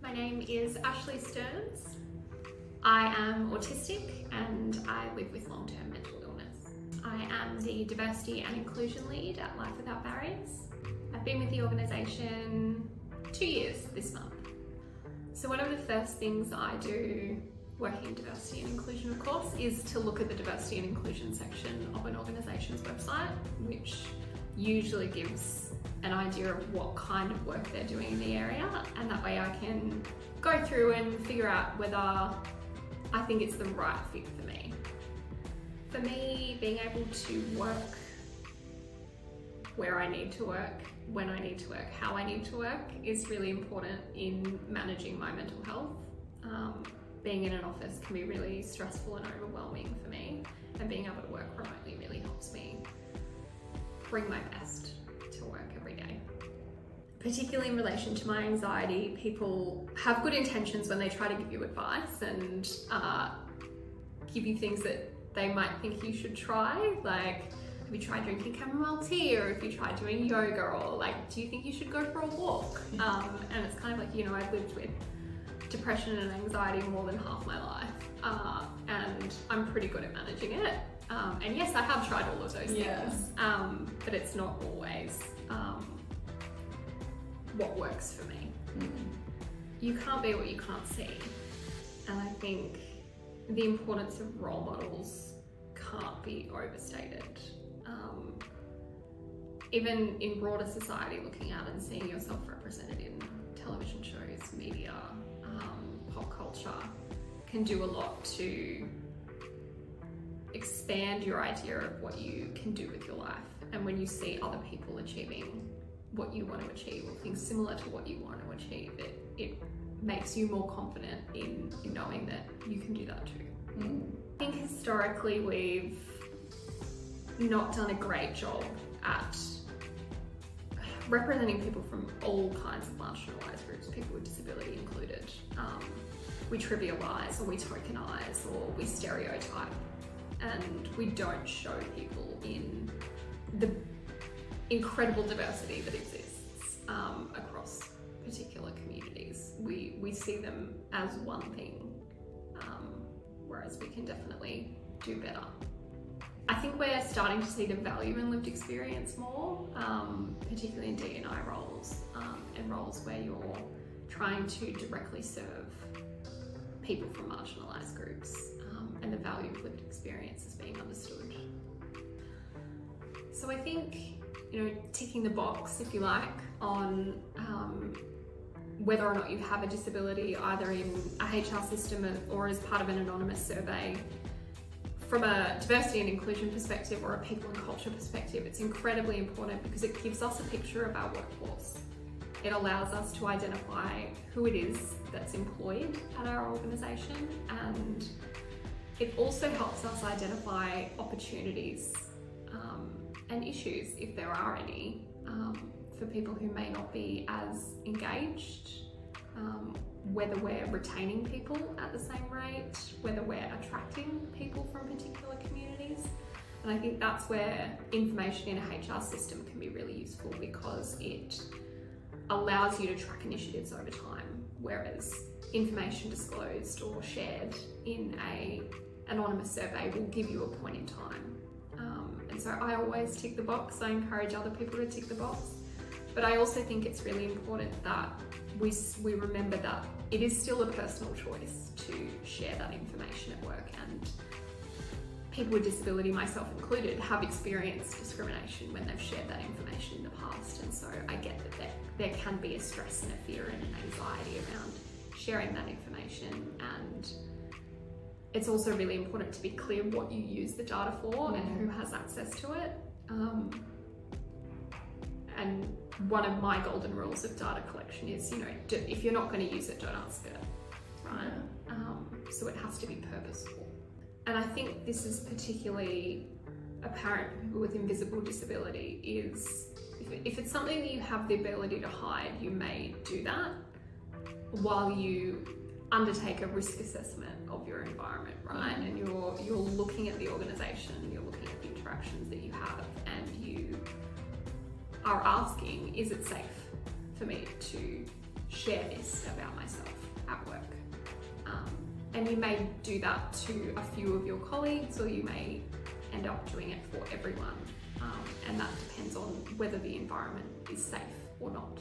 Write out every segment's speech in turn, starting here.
My name is Ashleigh Sternes. I am autistic and I live with long-term mental illness. I am the Diversity and Inclusion Lead at Life Without Barriers. I've been with the organisation 2 years this month. So one of the first things I do working in diversity and inclusion, of course, is to look at the diversity and inclusion section of an organisation's website, which usually gives an idea of what kind of work they're doing in the area, and that way I can go through and figure out whether I think it's the right fit for me. For me, being able to work where I need to work, when I need to work, how I need to work is really important in managing my mental health. Being in an office can be really stressful and overwhelming for me, and being able to work remotely really helps me bring my best to work every day. Particularly in relation to my anxiety, people have good intentions when they try to give you advice and give you things that they might think you should try, like have you tried drinking chamomile tea, or if you tried doing yoga, or like, do you think you should go for a walk? And it's kind of like, you know, I've lived with depression and anxiety more than half my life, and I'm pretty good at managing it. And yes, I have tried all of those things, but it's not always what works for me. You can't be what you can't see, and I think the importance of role models can't be overstated. Even in broader society, looking out and seeing yourself represented in television shows, media, pop culture can do a lot to expand your idea of what you can do with your life. And when you see other people achieving what you want to achieve, or things similar to what you want to achieve, it makes you more confident in knowing that you can do that too. I think historically we've not done a great job at representing people from all kinds of marginalised groups, people with disability included. We trivialise, or we tokenise, or we stereotype, and we don't show people in the incredible diversity that exists across particular communities. We see them as one thing, whereas we can definitely do better. I think we're starting to see the value in lived experience more, particularly in D&I roles, and roles where you're trying to directly serve people from marginalised groups, and the value of lived experience is being understood. So I think, you know, ticking the box, if you like, on whether or not you have a disability, either in a HR system or as part of an anonymous survey, from a diversity and inclusion perspective or a people and culture perspective, it's incredibly important because it gives us a picture of our workforce. It allows us to identify who it is that's employed at our organisation, and it also helps us identify opportunities and issues, if there are any, for people who may not be as engaged, whether we're retaining people at the same rate, whether we're attracting people from particular communities. And I think that's where information in a HR system can be really useful, because it allows you to track initiatives over time, whereas information disclosed or shared in an anonymous survey will give you a point in time. And so I always tick the box. I encourage other people to tick the box. But I also think it's really important that we remember that it is still a personal choice to share that information at work, and people with disability, myself included, have experienced discrimination when they've shared that information in the past. And so I get that there can be a stress and a fear and an anxiety around sharing that information, and it's also really important to be clear what you use the data for and who has access to it. And one of my golden rules of data collection is, you know, if you're not going to use it, don't ask it, right? So it has to be purposeful. And I think this is particularly apparent for people with invisible disability, is if it's something that you have the ability to hide, you may do that while you undertake a risk assessment of your environment, right? And you're looking at the organisation, you're looking at the interactions that you have, and you are asking, is it safe for me to share this about myself? And you may do that to a few of your colleagues, or you may end up doing it for everyone. And that depends on whether the environment is safe or not.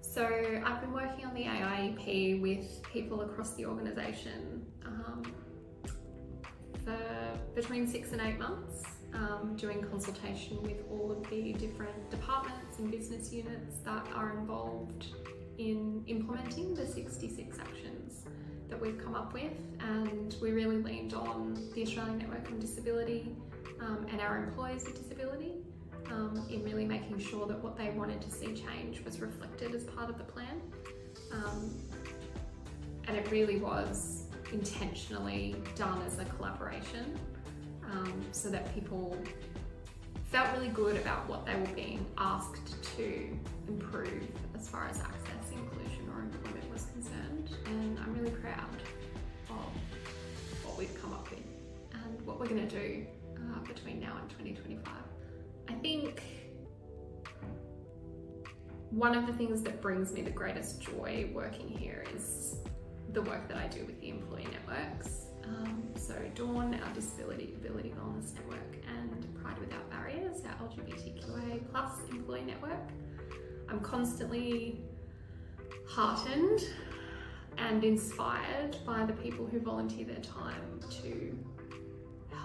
So I've been working on the AIEP with people across the organisation for between 6 and 8 months, doing consultation with all of the different departments and business units that are involved in implementing the 66 actions that we've come up with. And we really leaned on the Australian Network on Disability and our employers with disability in really making sure that what they wanted to see change was reflected as part of the plan. And it really was intentionally done as a collaboration, so that people felt really good about what they were being asked to improve as far as access, inclusion or employment was concerned. And I'm really proud of what we've come up with and what we're going to do between now and 2025. I think one of the things that brings me the greatest joy working here is the work that I do with the employee networks. So Dawn, our Disability Ability Wellness Network, and Pride Without Barriers, our LGBTQIA+ employee network. I'm constantly heartened and inspired by the people who volunteer their time to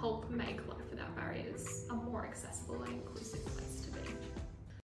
help make life without barriers a more accessible and inclusive place to be.